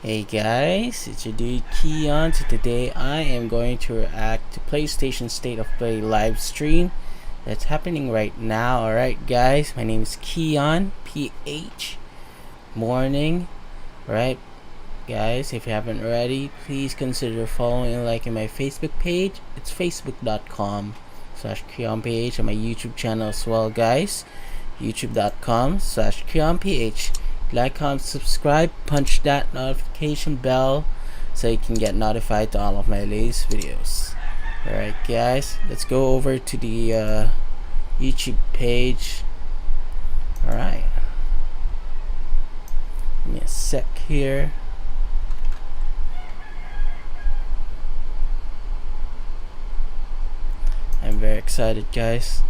Hey guys, it's your dude Keon. So today I am going to react to PlayStation State of Play live stream that's happening right now. Alright guys, my name is KeonPH. Morning. Right guys, if you haven't already, please consider following and liking my Facebook page. It's facebook.com/KeonPH, and my YouTube channel as well guys, youtube.com/KeonPH. Like, comment, subscribe, punch that notification bell so you can get notified to all of my latest videos. Alright guys, let's go over to the YouTube page. Alright, give me a sec here. I'm very excited guys.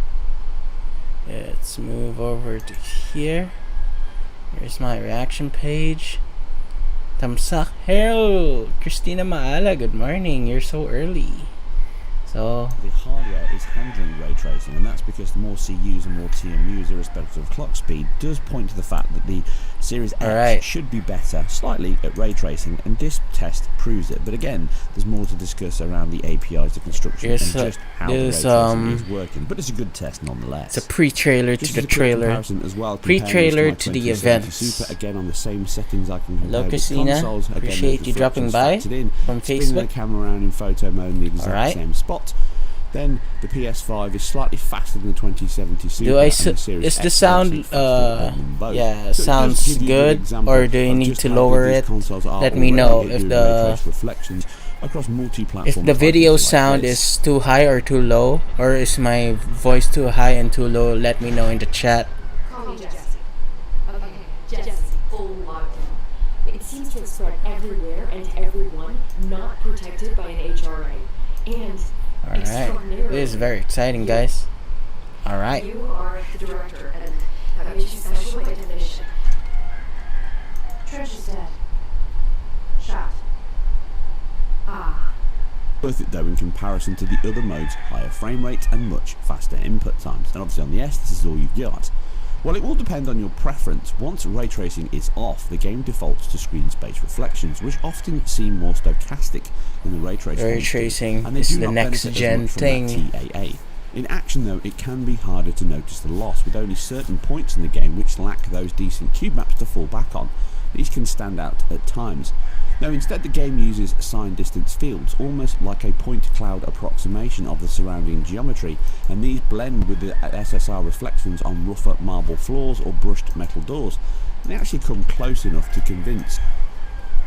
Let's move over to here. Here's my reaction page. Tamsak. Hello, Christina Maala. Good morning. You're so early. So the hardware is handling ray tracing, and that's because the more CUs and more TMUs, irrespective of clock speed, does point to the fact that the Series X should be better slightly at ray tracing, and this test proves it. But again, there's more to discuss around the APIs, the construction, and just how the ray tracing is working. But it's a good test nonetheless. It's a pre-trailer to the trailer, as well, pre-trailer to the event. Super again on the same settings. I can compare Hello Christina, consoles. appreciate you dropping by from Facebook. Spinning the camera around in photo mode in the exact same spot. Then the PS5 is slightly faster than the 2070 Super. Is the sound yeah, sounds good, or do you need to lower it? Let me know if the video sound is too high or too low, or is my voice too high and too low. Let me know in the chat. Call me Jesse. Okay, Jesse, full lockdown. It seems to have spread everywhere and to everyone not protected by an HRA. And alright, this is very exciting guys. Alright. You are the director and have issued special definition. Trench is dead. Shot. Worth it though in comparison to the other modes, higher frame rates and much faster input times. And obviously on the S, this is all you've got. Well, it will depend on your preference. Once ray tracing is off, the game defaults to screen space reflections, which often seem more stochastic than the ray tracing. Ray tracing is the next gen thing. TAA. In action though, it can be harder to notice the loss, with only certain points in the game which lack those decent cube maps to fall back on. These can stand out at times. Now instead the game uses sign distance fields, almost like a point cloud approximation of the surrounding geometry, and these blend with the SSR reflections on rougher marble floors or brushed metal doors. And they actually come close enough to convince.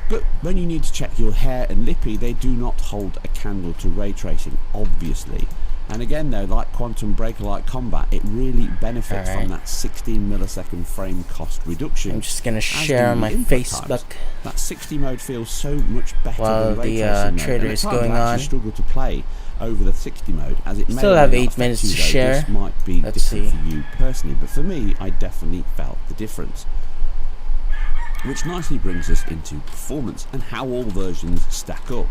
But when you need to check your hair and lippy, they do not hold a candle to ray tracing, obviously. And again though, like Quantum Break-like combat, it really benefits from that 16 millisecond frame cost reduction. I'm just gonna share on my Facebook. That 60 mode feels so much better while than ray the tracing trailer is going on. I struggle to play over the 60 mode, as it Still may have or may 8 not minutes affect to you, though. share. This might be Let's different see. for you personally, but for me, I definitely felt the difference. Which nicely brings us into performance and how all versions stack up.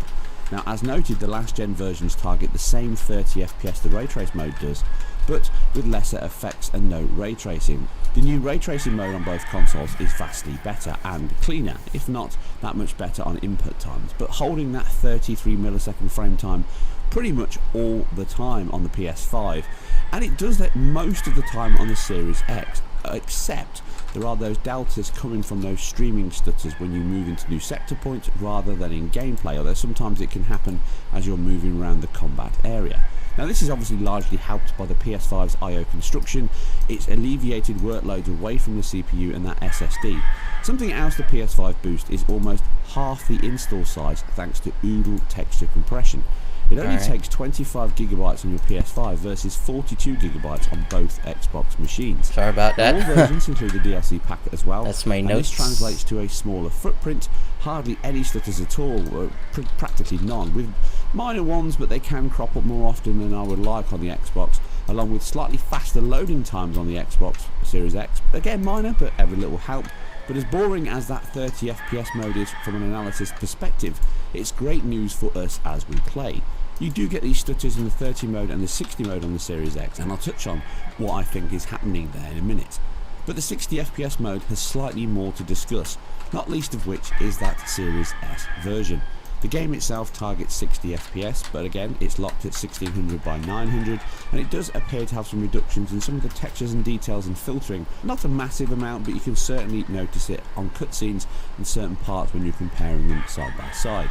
Now, as noted, the last gen versions target the same 30 FPS the ray trace mode does, but with lesser effects and no ray tracing. The new ray tracing mode on both consoles is vastly better and cleaner, if not that much better on input times, but holding that 33 millisecond frame time pretty much all the time on the PS5, and it does that most of the time on the Series X, except there are those deltas coming from those streaming stutters when you move into new sector points rather than in gameplay, although sometimes it can happen as you're moving around the combat area. Now this is obviously largely helped by the PS5's I/O construction. It's alleviated workloads away from the CPU and that SSD. Something else the PS5 boosts is almost half the install size thanks to Oodle texture compression. It only takes 25 gigabytes on your PS5 versus 42 gigabytes on both Xbox machines. Sorry about that. All versions include the DLC pack as well. That's my and notes. this translates to a smaller footprint, hardly any stutters at all, or practically none, with minor ones, but they can crop up more often than I would like on the Xbox, along with slightly faster loading times on the Xbox Series X. Again, minor, but every little help. But as boring as that 30 FPS mode is from an analysis perspective, it's great news for us as we play. You do get these stutters in the 30 mode and the 60 mode on the Series X, and I'll touch on what I think is happening there in a minute. But the 60 FPS mode has slightly more to discuss, not least of which is that Series S version. The game itself targets 60 FPS, but again it's locked at 1600 by 900, and it does appear to have some reductions in some of the textures and details and filtering. Not a massive amount, but you can certainly notice it on cutscenes and certain parts when you're comparing them side by side.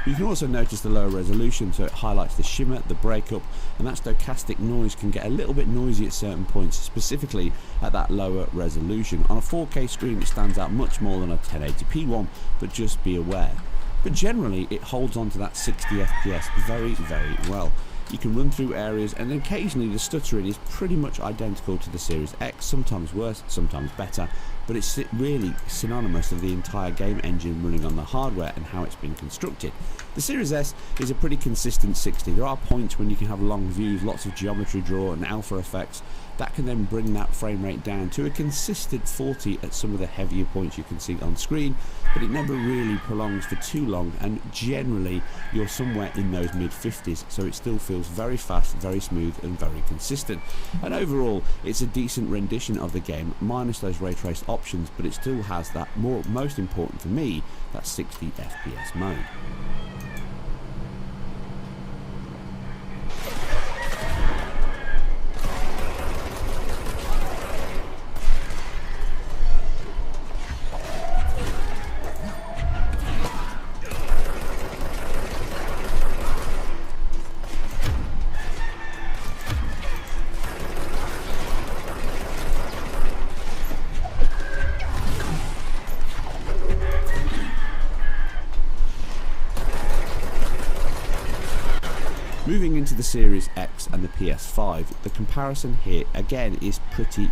You can also notice the lower resolution, so it highlights the shimmer, the breakup, and that stochastic noise can get a little bit noisy at certain points, specifically at that lower resolution. On a 4K screen it stands out much more than a 1080p one, but just be aware. But generally it holds on to that 60 FPS very, very well. You can run through areas, and occasionally the stuttering is pretty much identical to the Series X, sometimes worse, sometimes better, but it's really synonymous of the entire game engine running on the hardware and how it's been constructed. The Series S is a pretty consistent 60. There are points when you can have long views, lots of geometry draw and alpha effects that can then bring that frame rate down to a consistent 40 at some of the heavier points you can see on screen, but it never really prolongs for too long, and generally you're somewhere in those mid 50s, so it still feels very fast, very smooth and very consistent. And overall it's a decent rendition of the game, minus those ray traced options, but it still has that most important for me, that 60 FPS mode. Moving into the Series X and the PS5, the comparison here again is pretty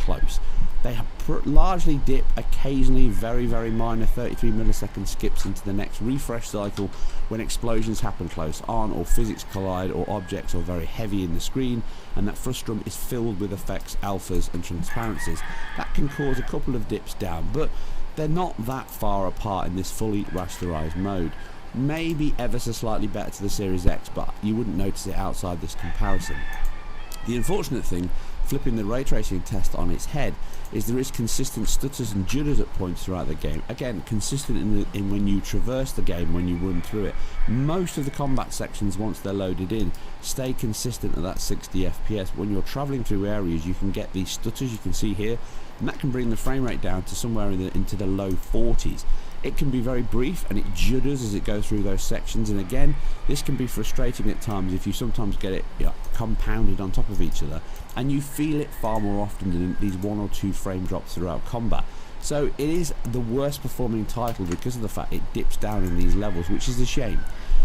close. They have largely dip, occasionally very minor 33 millisecond skips into the next refresh cycle when explosions happen close on, or physics collide, or objects are very heavy in the screen, and that frustum is filled with effects, alphas and transparencies. That can cause a couple of dips down, but they're not that far apart in this fully rasterized mode. Maybe ever so slightly better to the Series X, but you wouldn't notice it outside this comparison. The unfortunate thing, flipping the ray tracing test on its head, is there is consistent stutters and jitters at points throughout the game. Again, consistent in when you traverse the game, when you run through it. Most of the combat sections, once they're loaded in, stay consistent at that 60 FPS. When you're travelling through areas, you can get these stutters you can see here, and that can bring the frame rate down to somewhere into the low 40s. It can be very brief and it judders as it goes through those sections, and again this can be frustrating at times if you sometimes get it compounded on top of each other, and you feel it far more often than these 1 or 2 frame drops throughout combat. So it is the worst performing title because of the fact it dips down in these levels, which is a shame.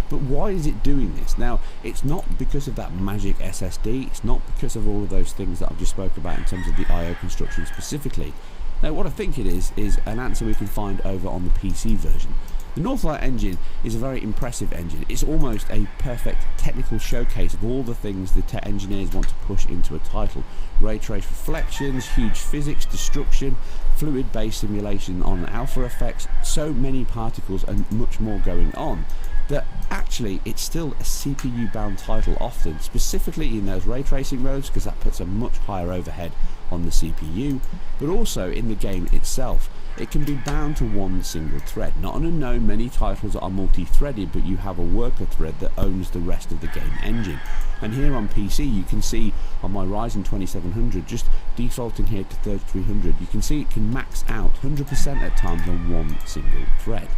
But why is it doing this? Now, it's not because of that magic SSD, it's not because of all of those things that I've just spoke about in terms of the I/O construction specifically. Now, what I think it is an answer we can find over on the PC version. The Northlight engine is a very impressive engine. It's almost a perfect technical showcase of all the things the engineers want to push into a title. Ray trace reflections, huge physics, destruction, fluid-based simulation on alpha effects, so many particles and much more going on, that actually it's still a CPU bound title often, specifically in those ray tracing modes, because that puts a much higher overhead on the CPU, but also in the game itself. It can be bound to one single thread. Not unknown, many titles are multi-threaded, but you have a worker thread that owns the rest of the game engine. And here on PC, you can see on my Ryzen 2700, just defaulting here to 3300, you can see it can max out 100% at times on one single thread.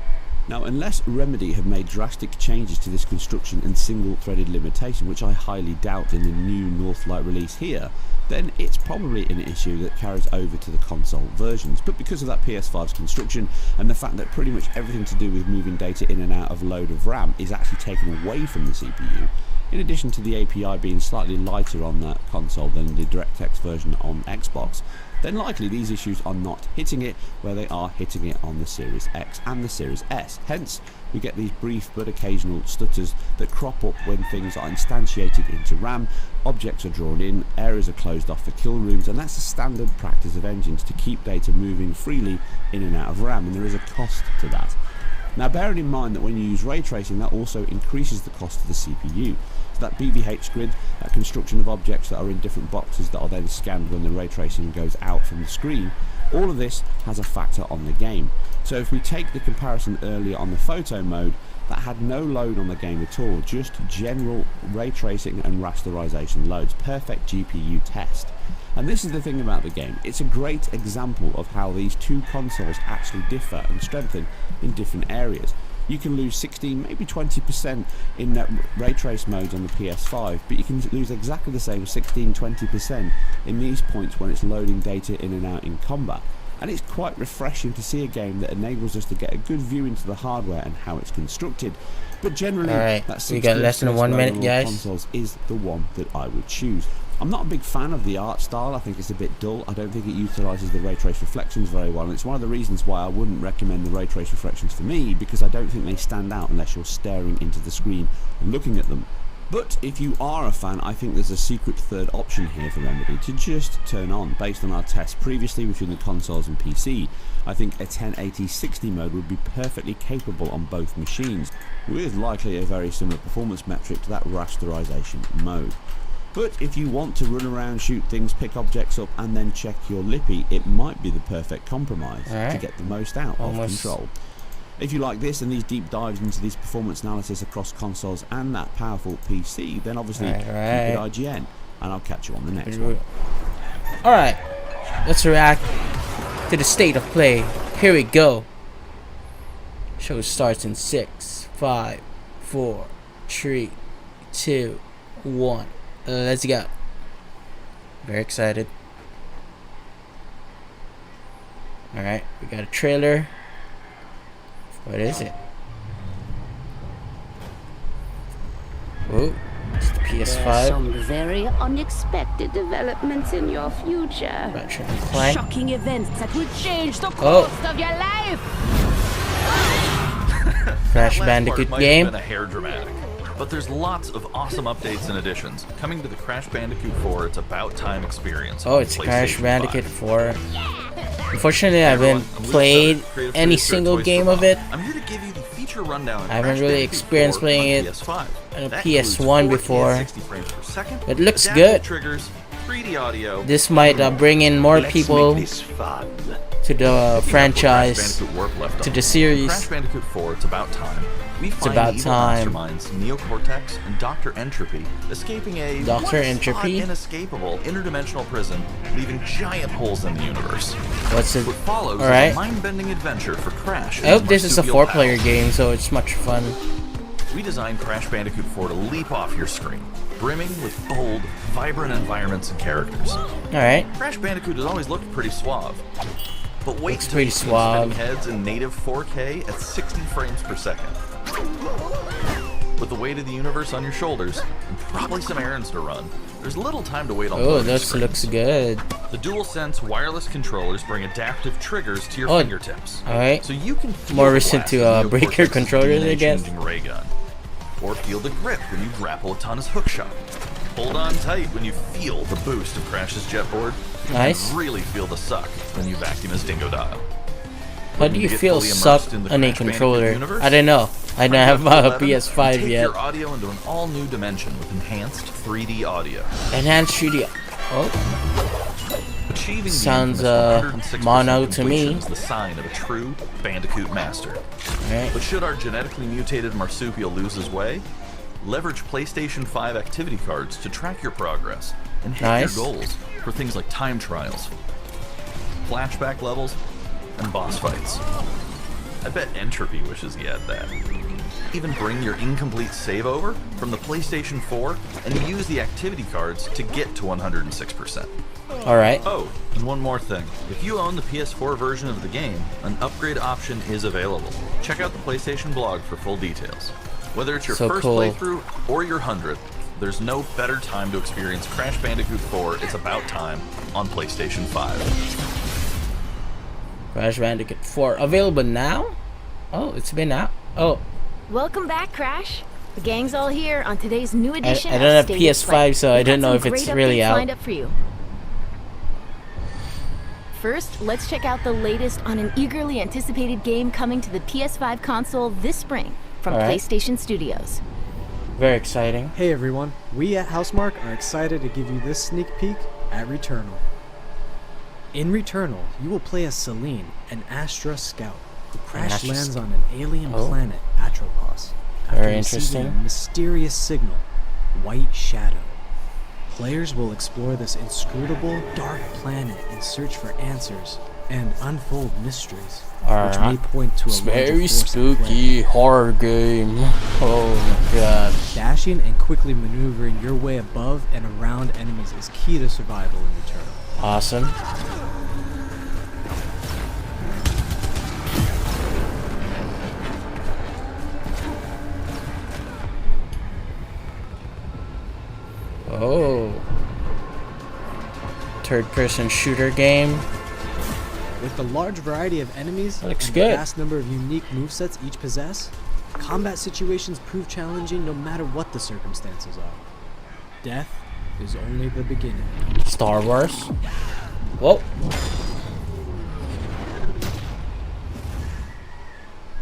Now, unless Remedy have made drastic changes to this construction and single-threaded limitation, which I highly doubt in the new Northlight release here, then it's probably an issue that carries over to the console versions. But because of that PS5's construction and the fact that pretty much everything to do with moving data in and out of load of RAM is actually taken away from the CPU, in addition to the API being slightly lighter on that console than the DirectX version on Xbox, then likely these issues are not hitting it where they are hitting it on the Series X and the Series S. Hence, we get these brief but occasional stutters that crop up when things are instantiated into RAM, objects are drawn in, areas are closed off for kill rooms, and that's a standard practice of engines to keep data moving freely in and out of RAM, and there is a cost to that. Now, bearing in mind that when you use ray tracing, that also increases the cost of the CPU. So that BVH grid, that construction of objects that are in different boxes that are then scanned when the ray tracing goes out from the screen, all of this has a factor on the game. So if we take the comparison earlier on the photo mode, that had no load on the game at all, just general ray tracing and rasterization loads, perfect GPU test. And this is the thing about the game, it's a great example of how these two consoles actually differ and strengthen in different areas. You can lose 16, maybe 20% in ray trace modes on the PS5, but you can lose exactly the same 16-20% in these points when it's loading data in and out in combat. And it's quite refreshing to see a game that enables us to get a good view into the hardware and how it's constructed. But generally, that we got less than 1 minute, guys. Consoles is the one that I would choose. I'm not a big fan of the art style. I think it's a bit dull. I don't think it utilises the ray trace reflections very well, and it's one of the reasons why I wouldn't recommend the ray trace reflections for me, because I don't think they stand out unless you're staring into the screen and looking at them. But if you are a fan, I think there's a secret third option here for Remedy to just turn on. Based on our tests previously between the consoles and PC, I think a 1080-60 mode would be perfectly capable on both machines, with likely a very similar performance metric to that rasterization mode. But if you want to run around, shoot things, pick objects up and then check your lippy, it might be the perfect compromise to get the most out of Control. If you like this and these deep dives into these performance analysis across consoles and that powerful PC, then obviously keep it IGN, and I'll catch you on the next one. Alright, let's react to the state of play. Here we go. Show starts in 6, 5, 4, 3, 2, 1. Let's go. Very excited. Alright, we got a trailer. What is it? Oh, it's the PS5. There are some very unexpected developments in your future. Shocking events that will change the course of your life. Crash Bandicoot game. Been a hair dramatic, but there's lots of awesome updates and additions coming to the Crash Bandicoot 4 It's About Time experience. Oh, it's Crash Bandicoot 4. Unfortunately, I haven't played any single game of it. I'm here to give you the feature rundown. I haven't really experienced playing it on a PS1 before. It looks good. Triggers, 3D audio. This might bring in more people to the franchise, to the series. Crash Bandicoot 4 It's About Time. We It's find about the evil time. masterminds Neocortex and Dr. Entropy escaping a inescapable interdimensional prison, leaving giant holes in the universe. What's it? What follows is Alright. a mind-bending adventure for Crash. I hope and this is a marsupial 4-player pals. game, so it's much fun. We designed Crash Bandicoot 4 to leap off your screen, brimming with bold, vibrant environments and characters. Alright. Crash Bandicoot has always looked pretty suave. But wait Looks till pretty you see suave. spinning heads in native 4K at 60 frames per second. With the weight of the universe on your shoulders, and probably some errands to run, there's little time to wait on Oh, loading this screens. looks good. The DualSense wireless controllers bring adaptive triggers to your Oh, fingertips. alright. So you can feel More the recent blast to, of Neo breaker Cortex's controllers, I guess. DNA-changing ray gun. Or feel the grip when you grapple Atana's hookshot. Hold on tight when you feel the boost of Crash's jetboard. Nice. And really feel the suck when you vacuum his dingo dial. How do you feel suck on a controller? I don't know. I don't have a PS5 take yet. your audio into an all-new dimension with enhanced 3D audio. Enhanced 3D. Oh, Achieving the sounds infamous 106% mono to me. completion is the sign of a true Bandicoot master. alright. But should our genetically mutated marsupial lose his way, leverage PlayStation 5 activity cards to track your progress and hit Nice. your goals for things like time trials, flashback levels, and boss fights. I bet Entropy wishes he had that. Even bring your incomplete save over from the PlayStation 4 and use the activity cards to get to 106%. Alright. Oh, and one more thing. If you own the PS4 version of the game, an upgrade option is available. Check out the PlayStation blog for full details. Whether it's your So first cool. playthrough or your 100th, there's no better time to experience Crash Bandicoot 4 It's About Time on PlayStation 5. Crash Bandicoot 4 available now? Oh, it's been out. Oh, Welcome back, Crash. The gang's all here on today's new edition. I of don't have State of Play. PS5, so I We've got don't know some if it's great really updates out. lined up for you. First, let's check out the latest on an eagerly anticipated game coming to the PS5 console this spring from All right. PlayStation Studios. very exciting. Hey everyone, we at Housemark are excited to give you this sneak peek at Returnal. In Returnal, you will play as Celine, an Astra scout, who crash Astra lands on an alien Oh. planet, Atropos, after Very receiving interesting. a mysterious signal, White Shadow. Players will explore this inscrutable, dark planet in search for answers and unfold mysteries, which may point to a It's larger very force at play. spooky horror game. Oh my god. Dashing and quickly maneuvering your way above and around enemies is key to survival in Returnal. Awesome. Oh. Third-person shooter game. With the large variety of enemies Looks and good. the vast number of unique movesets each possess, combat situations prove challenging no matter what the circumstances are. Death is only the beginning. Star Wars. Whoa.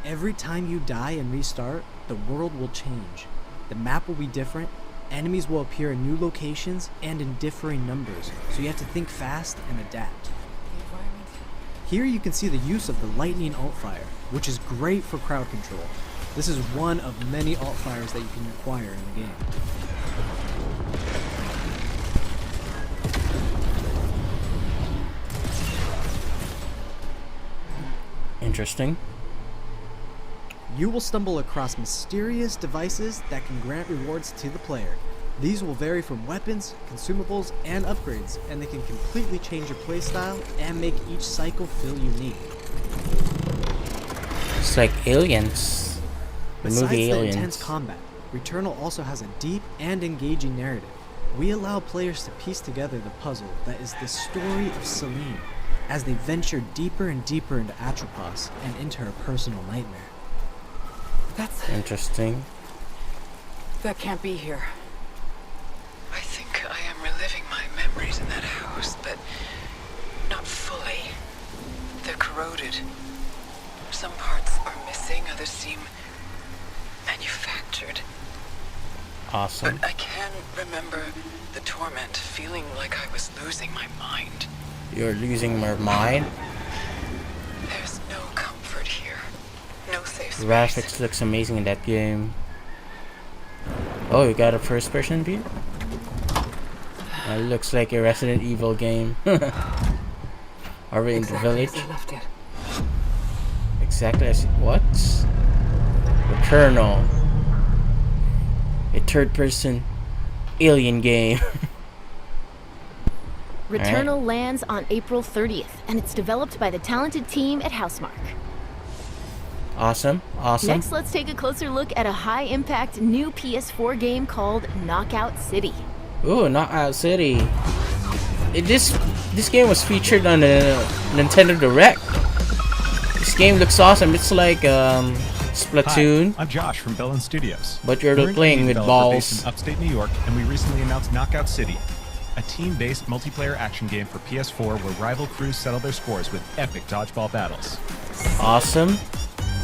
Every time you die and restart, the world will change. The map will be different, enemies will appear in new locations and in differing numbers, so you have to think fast and adapt. Here you can see the use of the lightning alt-fire, which is great for crowd control. This is one of many alt-fires that you can acquire in the game. Interesting. You will stumble across mysterious devices that can grant rewards to the player. These will vary from weapons, consumables, and upgrades, and they can completely change your playstyle and make each cycle feel unique. It's like Aliens. The Besides movie the Aliens. intense combat, Returnal also has a deep and engaging narrative. We allow players to piece together the puzzle that is the story of Celine, as they venture deeper and deeper into Atropos and into her personal nightmare. Interesting. That can't be here. I think I am reliving my memories in that house, but not fully. They're corroded. Some parts are missing, others seem manufactured. Awesome. But I can remember the torment, feeling like I was losing my mind. You're losing your mind. There's no comfort here. No safe space. Graphics looks amazing in that game. Oh, you got a first person view? It looks like a Resident Evil game. Are we in the village? They left it. Exactly as what? Returnal. A third person alien game. Returnal lands on April 30th, and it's developed by the talented team at Housemark. Awesome. Next, let's take a closer look at a high-impact new PS4 game called Knockout City. Ooh, Knockout City. This game was featured on the Nintendo Direct. This game looks awesome. It's like Splatoon. Hi, I'm Josh from Bellin Studios. But you're We're an playing indie with developer balls. based in upstate New York, and we recently announced Knockout City, a team-based multiplayer action game for PS4 where rival crews settle their scores with epic dodgeball battles. Awesome.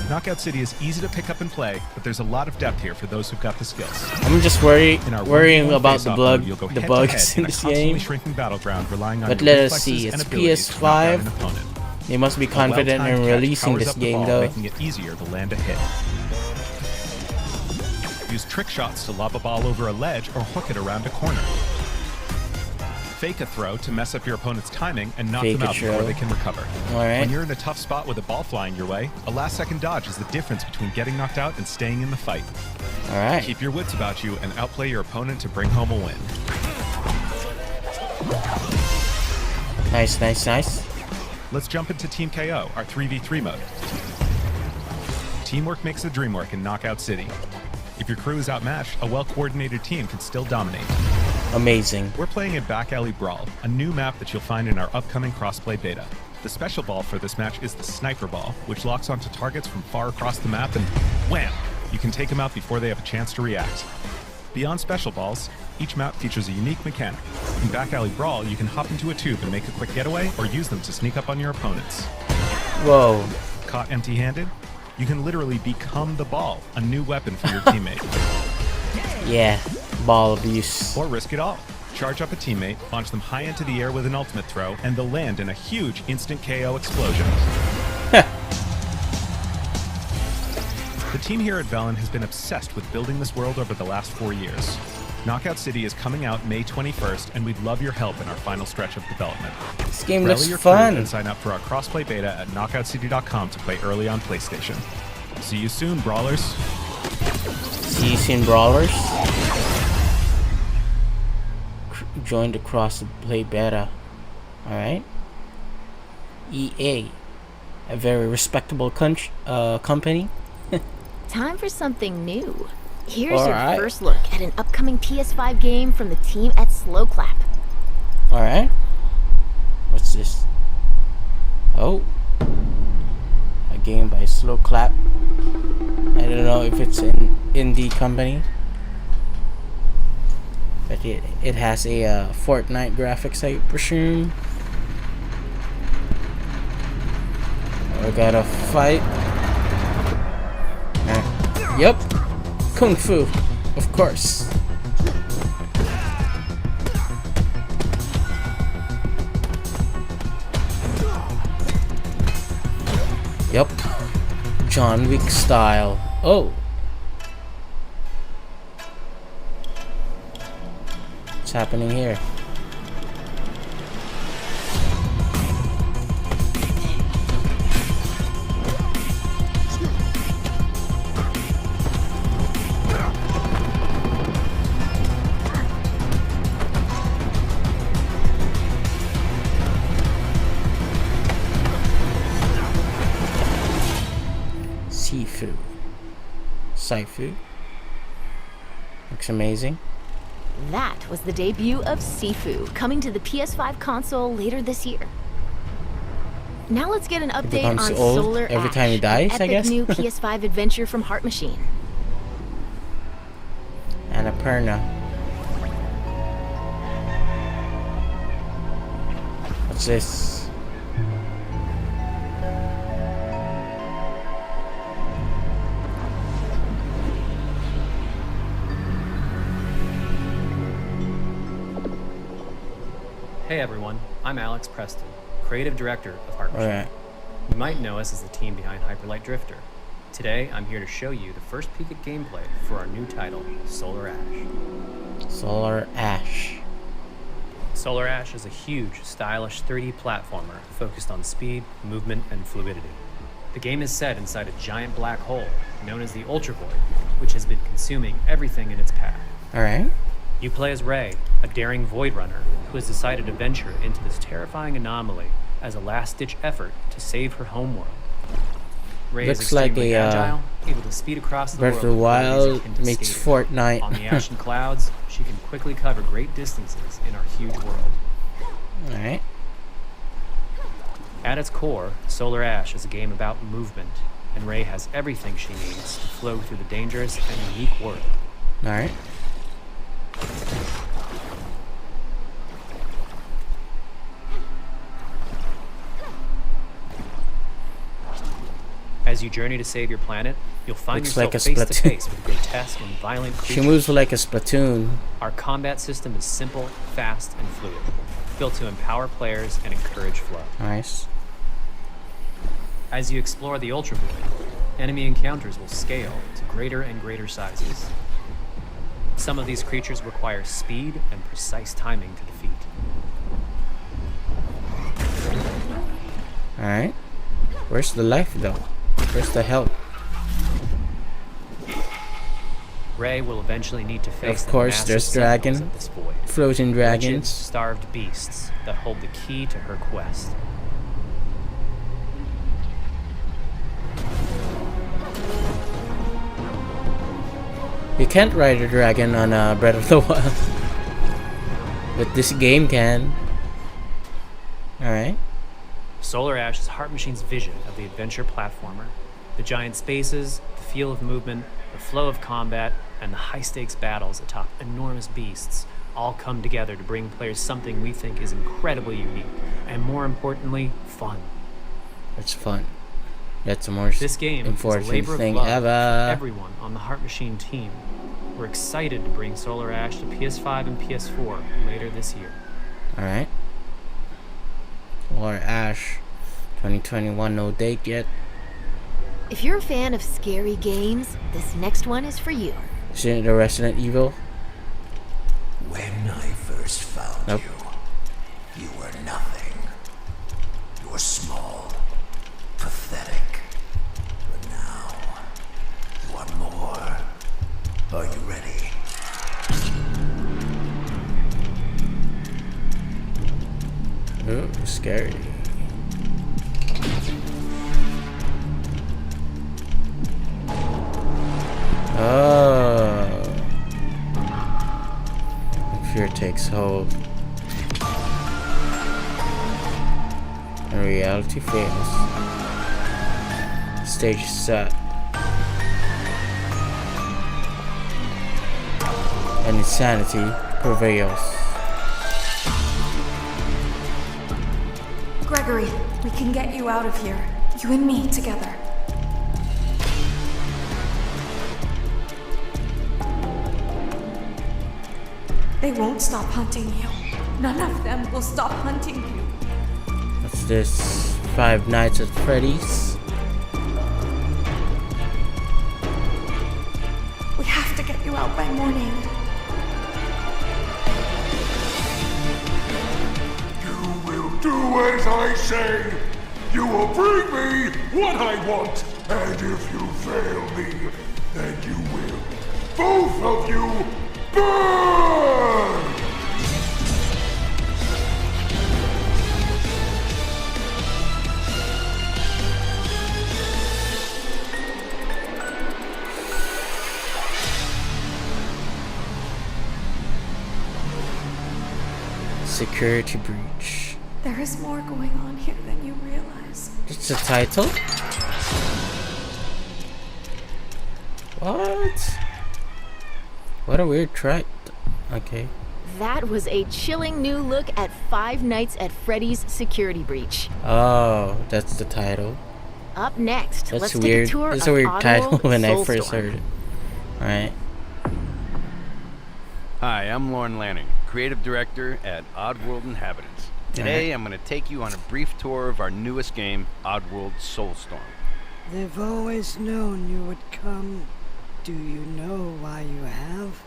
Knockout City is easy to pick up and play, but there's a lot of depth here for those who've got the skills. I'm just worrying In our about 1v1 the face-off mode, you'll go the head-to-head bugs in a this constantly game. shrinking battleground relying on But your let us reflexes see, and it's abilities to knock out an PS5. opponent. They must be A confident in well-timed catch releasing powers this up the game ball, though. making it easier to land a hit. Use trick shots to lob a ball over a ledge or hook it around a corner. Fake a throw to mess up your opponent's timing and knock Fake them a out before throw. they can recover. Alright. When you're in a tough spot with a ball flying your way, a last-second dodge is the difference between getting knocked out and staying in the fight. Alright. Keep your wits about you and outplay your opponent to bring home a win. Nice, nice, nice. Let's jump into Team KO, our 3v3 mode. Teamwork makes the dream work in Knockout City. If your crew is outmatched, a well-coordinated team can still dominate. Amazing. We're playing in Back Alley Brawl, a new map that you'll find in our upcoming crossplay beta. The special ball for this match is the Sniper Ball, which locks onto targets from far across the map and wham! You can take them out before they have a chance to react. Beyond special balls, each map features a unique mechanic. In Back Alley Brawl, you can hop into a tube and make a quick getaway or use them to sneak up on your opponents. Whoa. Caught empty-handed? You can literally become the ball, a new weapon for your teammate. Yeah. Ball abuse. Or risk it all. Charge up a teammate, launch them high into the air with an ultimate throw, and they'll land in a huge instant KO explosion. The team here at Velen has been obsessed with building this world over the last 4 years. Knockout City is coming out May 21st, and we'd love your help in our final stretch of development. This game Rally looks your crew fun. and sign up for our crossplay beta at knockoutcity.com to play early on PlayStation. See you soon, Brawlers. See you soon, Brawlers. Join the cross-play beta. Alright. EA. A very respectable company. Time for something new. Here's Alright. your first look at an upcoming PS5 game from the team at Slow Clap. Alright. What's this? Oh. A game by Slow Clap. I don't know if it's an indie company. But it has a Fortnite graphics, I presume. We gotta fight. Yep. Kung Fu. Of course. Yep. John Wick style. Oh. What's happening here? Saifu. Looks amazing. That was the debut of Sifu, coming to the PS5 console later this year. Now let's get an update on becomes old Solar every Ash, time he dies, an I epic guess. new PS5 adventure from Heart Machine. Annapurna. What's this? Hey everyone, I'm Alex Preston, creative director of Heart Machine. Alright. You might know us as the team behind Hyperlight Drifter. Today, I'm here to show you the first peek at gameplay for our new title, Solar Ash. Solar Ash. Solar Ash is a huge, stylish 3D platformer focused on speed, movement, and fluidity. The game is set inside a giant black hole, known as the Ultra Void, which has been consuming everything in its path. Alright. You play as Ray, a daring Void Runner who has decided to venture into this terrifying anomaly as a last-ditch effort to save her homeworld. Ray Looks is like extremely a, agile, able to speed across the Breath of world the with abilities Wild akin to meets skating. Fortnite. On the ash and clouds, she can quickly cover great distances in our huge world. Alright. At its core, Solar Ash is a game about movement, and Ray has everything she needs to flow through the dangerous and unique world. Alright. As you journey to save your planet, you'll find Looks yourself like a face to Splatoon. face with grotesque and violent She creatures. moves like a Splatoon. Our combat system is simple, fast, and fluid, built to empower players and encourage flow. Nice. As you explore the Ultra Void, enemy encounters will scale to greater and greater sizes. Some of these creatures require speed and precise timing to defeat. Alright. Where's the life though? Where's the health? Ray will eventually need to face Of course, the massive there's sentinels dragon. of this void. Floating Wretched, dragons. starved beasts that hold the key to her quest. You can't ride a dragon on Breath of the Wild. But this game can. Alright. Solar Ash is Heart Machine's vision of the adventure platformer. The giant spaces, the feel of movement, the flow of combat, and the high-stakes battles atop enormous beasts all come together to bring players something we think is incredibly unique, and more importantly, fun. It's fun. That's the most This game is a important labor of thing love ever. for everyone on the Heart Machine team. We're excited to bring Solar Ash to PS5 and PS4 later this year. Alright. Or Ash 2021, no date yet. If you're a fan of scary games, this next one is for you. Is it the Resident Evil? When I first found Nope. you were nothing. You were small, pathetic. But now, you are more. Are you ready? Ooh, scary. Oh. Fear takes hold. And reality fails. Stage is set. And insanity prevails. Gregory, we can get you out of here. You and me together. They won't stop hunting you. None of them will stop hunting you. What's this? Five Nights at Freddy's? We have to get you out by morning. You will do as I say. You will bring me what I want. And if you fail me, then you will. Both of you burn! Security breach. There is more going on here than you realize. It's the title? What? What a weird track. Okay. That was a chilling new look at Five Nights at Freddy's Security Breach. Oh, that's the title. Up next, That's let's weird. take a tour It's of a weird Oddworld title when I Soulstorm. first heard it. Alright. Hi, I'm Lauren Lanning, Creative Director at Oddworld Inhabitants. Today, I'm going to take you on a brief tour of our newest game, Oddworld Soulstorm. They've always known you would come. Do you know why you have?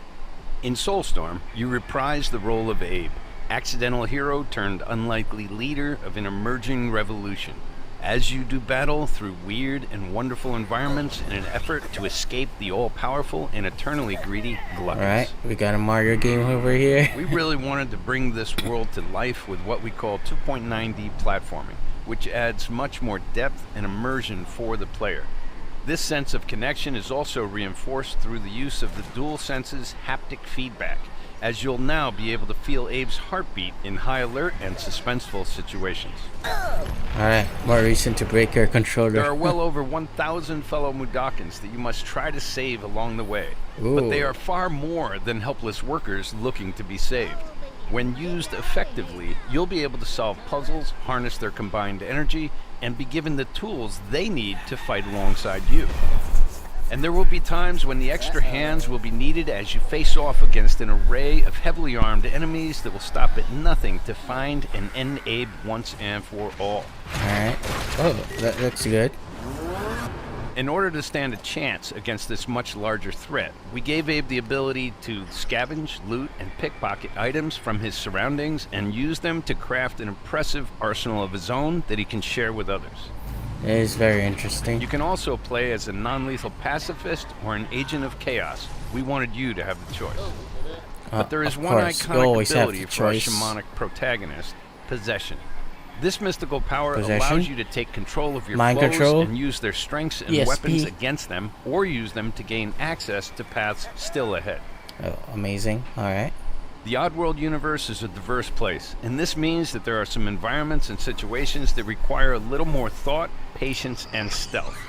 In Soulstorm, you reprise the role of Abe, accidental hero turned unlikely leader of an emerging revolution. As you do battle through weird and wonderful environments in an effort to escape the all-powerful and eternally greedy gluttons. Alright, we got a Mario game over here. We really wanted to bring this world to life with what we call 2.9D platforming, which adds much more depth and immersion for the player. This sense of connection is also reinforced through the use of the DualSense's haptic feedback, as you'll now be able to feel Abe's heartbeat in high alert and suspenseful situations. Alright, more reason to break your controller. There are well over 1,000 fellow Mudokons that you must try to save along the way, Ooh. but they are far more than helpless workers looking to be saved. When used effectively, you'll be able to solve puzzles, harness their combined energy, and be given the tools they need to fight alongside you. And there will be times when the extra hands will be needed as you face off against an array of heavily armed enemies that will stop at nothing to find and end Abe once and for all. Alright. Oh, that looks good. In order to stand a chance against this much larger threat, we gave Abe the ability to scavenge, loot, and pickpocket items from his surroundings and use them to craft an impressive arsenal of his own that he can share with others. It is very interesting. You can also play as a non-lethal pacifist or an agent of chaos. We wanted you to have the choice. But there is one iconic ability for our shamanic protagonist, Possession. This mystical power allows you to take control of your foes and use their strengths and weapons against them, or use them to gain access to paths still ahead. Oh, amazing. Alright. The Oddworld universe is a diverse place, and this means that there are some environments and situations that require a little more thought, patience, and stealth.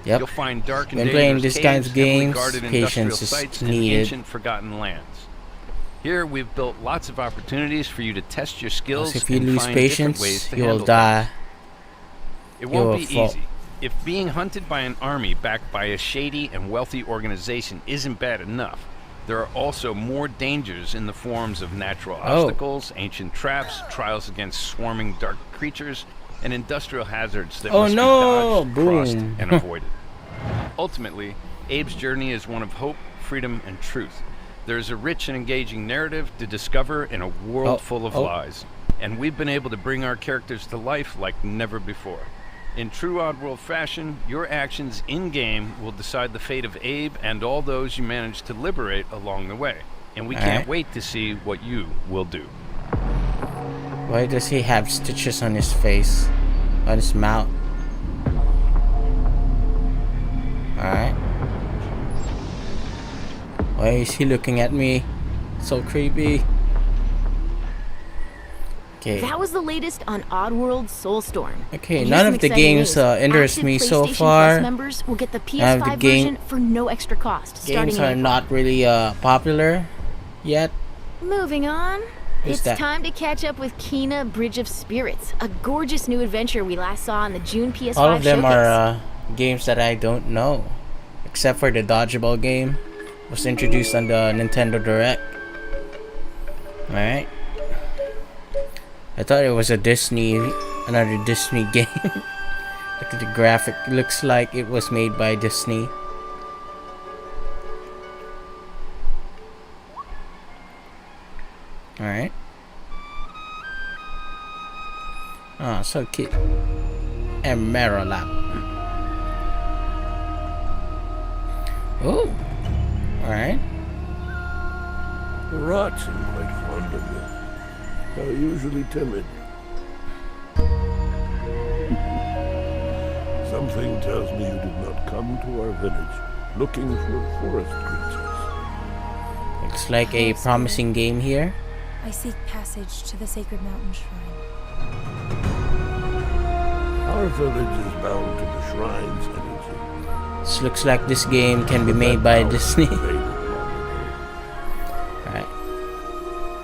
Yep. You'll find dark and when playing dangerous these kinds of games, guarded patience industrial sites is and needed. ancient forgotten lands. Here, we've built lots of opportunities for you to test your skills if you and lose find patience, different ways to you will handle die. things. It won't be easy. If being hunted by an army backed by a shady and wealthy organization isn't bad enough, there are also more dangers in the forms of natural obstacles, ancient traps, trials against swarming dark creatures, and industrial hazards that must be dodged, crossed, and avoided. Ultimately, Abe's journey is one of hope, freedom, and truth. There's a rich and engaging narrative to discover in a world full of lies, and we've been able to bring our characters to life like never before. In true Oddworld fashion, your actions in-game will decide the fate of Abe and all those you manage to liberate along the way, and we can't wait to see what you will do. Why does he have stitches on his face? On his mouth? Alright. Why is he looking at me? So creepy. Okay. That was the latest on Oddworld Soulstorm. Okay, none of the games interest me so far. Members will get the PS5 version for no extra cost. Games are not really popular yet. Moving on. It's time to catch up with Kena Bridge of Spirits, a gorgeous new adventure we last saw in the June PS5 All of them showcase. are games that I don't know, except for the dodgeball game. Was introduced on the Nintendo Direct. Alright. I thought it was another Disney game. Look at the graphic. Looks like it was made by Disney. Alright. Oh, so cute. And Marolap. Oh. Alright. The rats seem quite fond of you. They're usually timid. Something tells me you did not come to our village looking for forest creatures. Looks like a promising game here. I seek passage to the sacred mountain shrine. Our village is bound to the shrine's energy. This looks like this game can be made by Disney. Alright.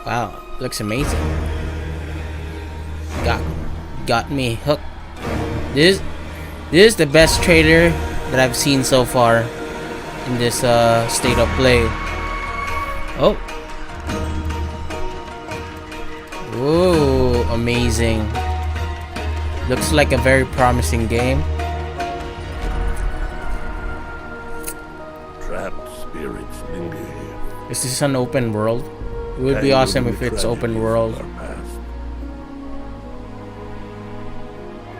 Wow, looks amazing. Got me hooked. This is the best trailer that I've seen so far in this state of play. Oh. Whoa, amazing. Looks like a very promising game. Trapped spirits linger here. Is this an open world? It would be awesome if it's open world.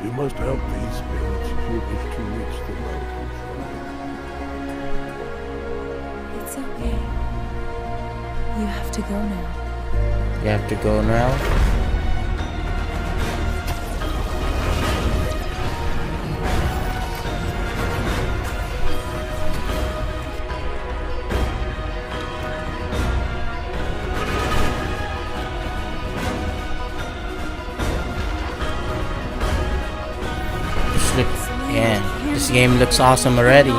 You must help these spirits if you wish to reach the mountain shrine. It's okay. You have to go now. You have to go now? look, yeah, this game looks awesome already.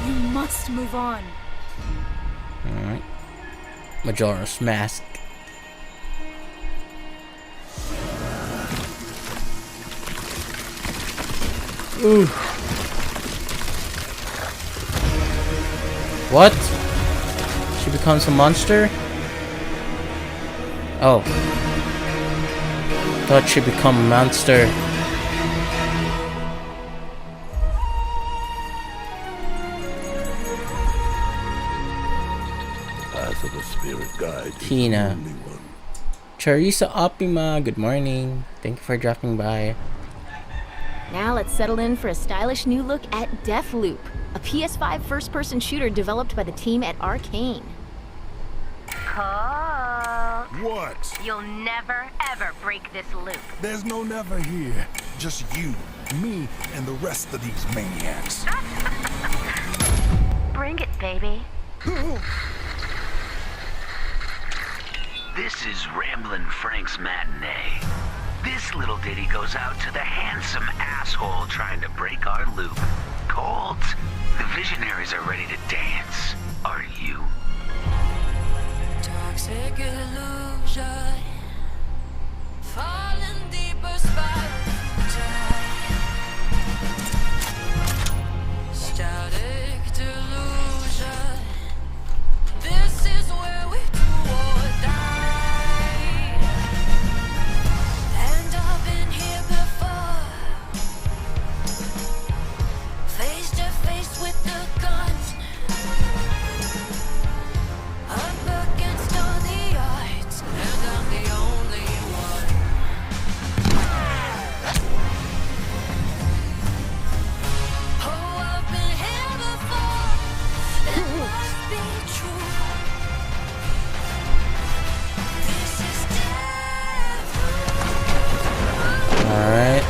You must move on. Alright. Majora's Mask. Ooh. What? She becomes a monster? Oh. Thought she become a monster. Path of the spirit guide. Tina. Charissa Optima, good morning. Thank you for dropping by. Now let's settle in for a stylish new look at Deathloop, a PS5 first-person shooter developed by the team at Arcane. What? You'll never, ever break this loop. There's no never here. Just you, me, and the rest of these maniacs. Bring it, baby. This is Ramblin' Frank's Matinee. This little ditty goes out to the handsome asshole trying to break our loop. Colt, the visionaries are ready to dance. Are you? Toxic illusion, falling deeper spiral, static delusion. This is where we do or die. And I've been here before, face to face with the gun. Up against all the odds, and I'm the only one. Oh, I've been here before. It must be true. This is Alright.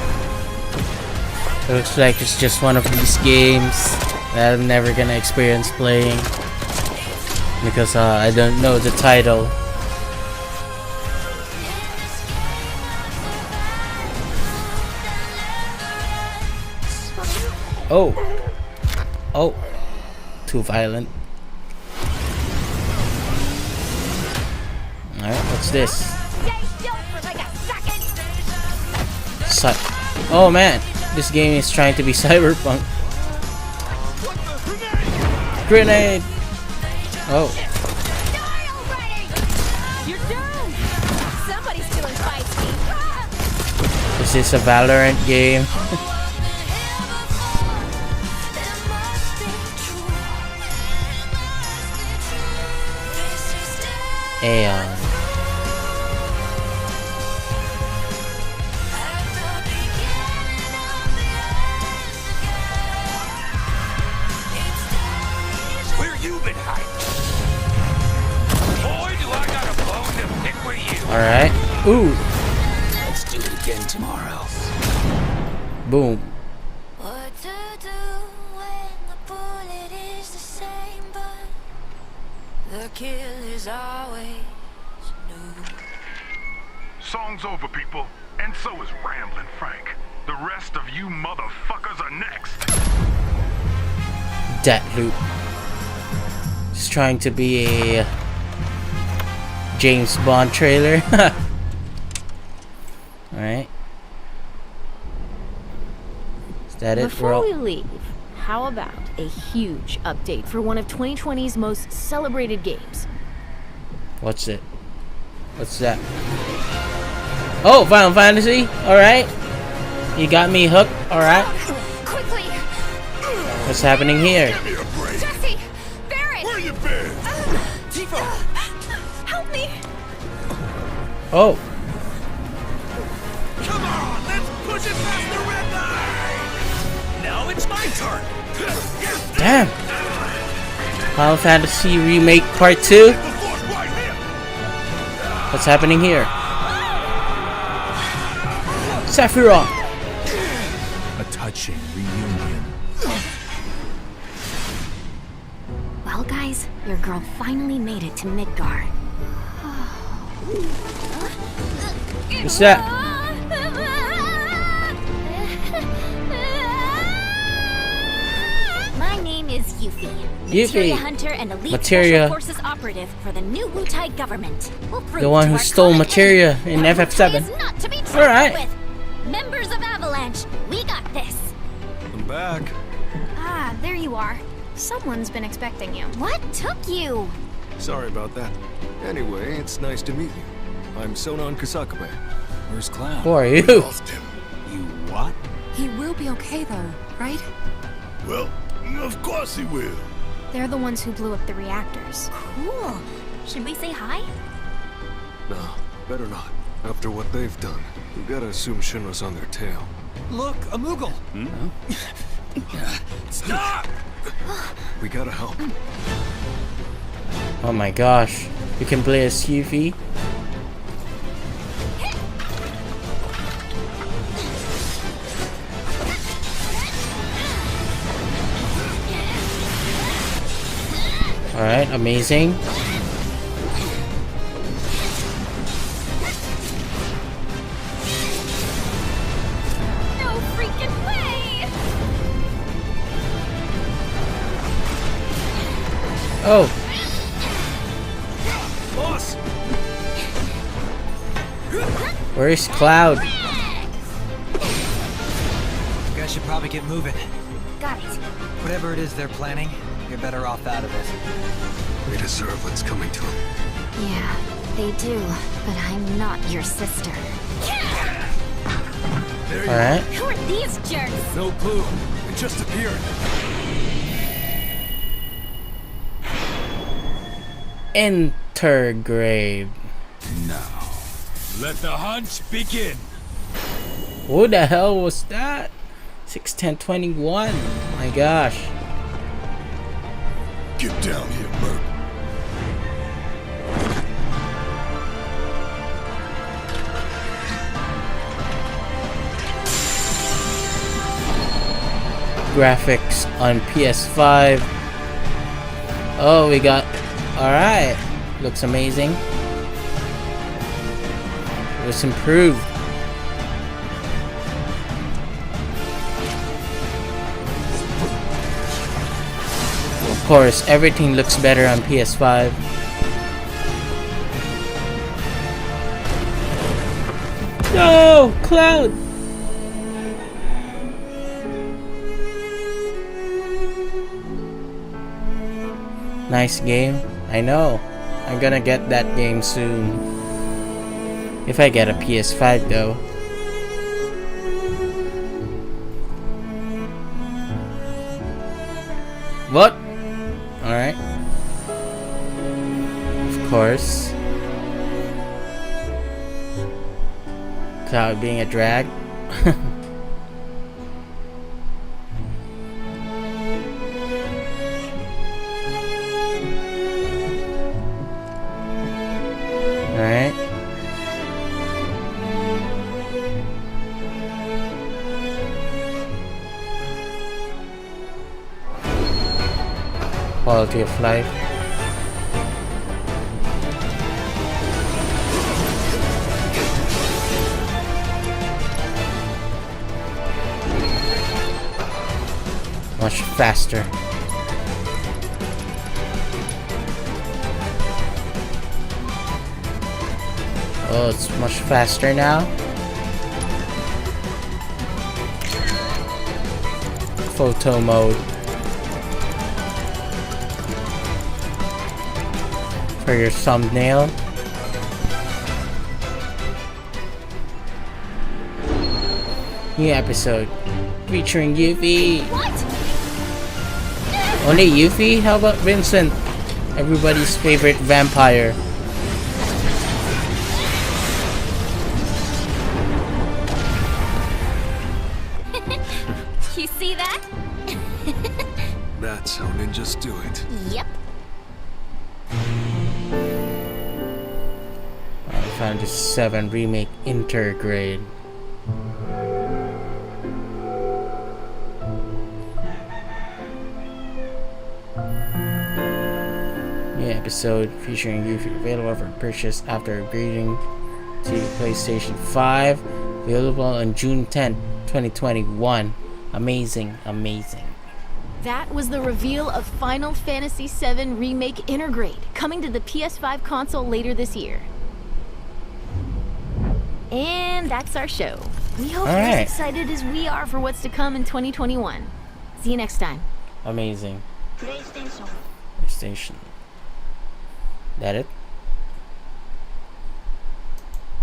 It looks like it's just one of these games that I'm never gonna experience playing because I don't know the title. Oh. Oh. Too violent. Alright, what's this? Oh man, this game is trying to be cyberpunk. Grenade! Oh. You're doomed! Somebody's stealing feisty. Is this a Valorant game? Aeon. Where you been hiding? Boy, do I got a bone to pick with you. Alright. Ooh. Let's do it again tomorrow. Boom. what to do when the bullet is the same, but the kill is always new. Song's over, people. And so is Ramblin' Frank. The rest of you motherfuckers are next. Deathloop. Just trying to be a James Bond trailer. Alright. Is that it? Before we leave, how about a huge update for one of 2020's most celebrated games? What's it? What's that? Oh, Final Fantasy. Alright. You got me hooked. Alright. Quickly! What's happening here? Jesse! Barrett! Where you been? Tifa! Help me! Oh. Come on, let's push it past the red line. Now it's my turn. Damn. Final Fantasy Remake Part 2? What's happening here? Sephiroth. A touching reunion. Well, guys, your girl finally made it to Midgard. What's that? Materia Yuffie. Hunter and Elite Materia. Special Forces operative for the new Wutai government. We'll prove The one to who our stole common Materia enemy in that FF7. Wutai is not to be trifled Alright. with. Members of Avalanche, we got this. I'm back. Ah, there you are. Someone's been expecting you. What took you? Sorry about that. Anyway, it's nice to meet you. I'm Sonon Kusakabe. Where's Clown? Who are you? We lost him. You what? He will be okay though, right? Well, of course he will. They're the ones who blew up the reactors. Cool. Should we say hi? No, better not. After what they've done, we gotta assume Shinra's on their tail. Look, a Moogle! Stop! We gotta help. Oh my gosh. You can play as Yuffie. Alright, amazing. No freaking way! Oh, Boss! where's Cloud? You guys should probably get moving. Got it. Whatever it is they're planning, you're better off out of it. They deserve what's coming to them. Yeah, they do. But I'm not your sister. Alright. Who are these jerks? No clue. It just appeared. Intergrade. Now, let the hunt begin. Who the hell was that? 61021. My gosh. Get down here, Merc. Graphics on PS5. Oh, we got. Alright. Looks amazing. It was improved. Of course, everything looks better on PS5. No! Cloud! Nice game. I know. I'm gonna get that game soon. If I get a PS5 though. What? Alright. Of course. Cloud being a drag. Alright. Quality of life. Much faster. Oh, it's much faster now. Photo mode. For your thumbnail. New episode featuring Yuffie. Only Yuffie? How about Vincent? Everybody's favorite vampire. You see that? That's how ninjas do it. Yep. Final Fantasy VII Remake Intergrade. New episode featuring Yuffie available for purchase after upgrading to PlayStation 5. Available on June 10th, 2021. Amazing, amazing. That was the reveal of Final Fantasy VII Remake Intergrade, coming to the PS5 console later this year. And that's our show. We hope you're as excited as we are for what's to come in 2021. See you next time. Amazing. PlayStation. PlayStation. That it?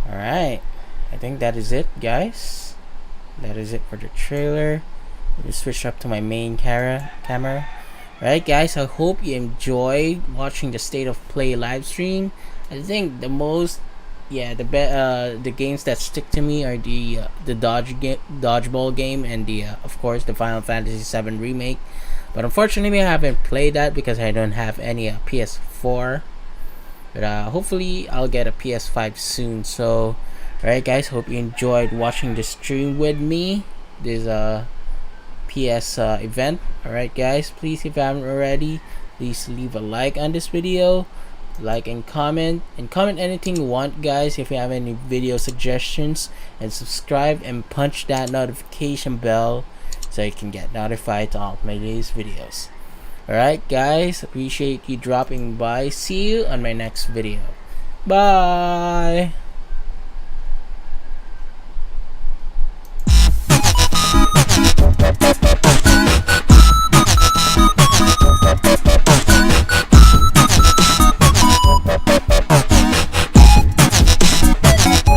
Alright. I think that is it, guys. That is it for the trailer. Let me switch up to my main camera. Alright, guys. I hope you enjoyed watching the State of Play live stream. I think the most, the games that stick to me are the dodgeball game and the of course the Final Fantasy VII Remake. But unfortunately, I haven't played that because I don't have any PS4. But hopefully, I'll get a PS5 soon. So, alright, guys. Hope you enjoyed watching the stream with me. This PS event. Alright, guys. Please, if you haven't already, please leave a like on this video. Like and comment anything you want, guys. If you have any video suggestions, and subscribe and punch that notification bell so you can get notified to all of my latest videos. Alright, guys, appreciate you dropping by. See you on my next video. Bye.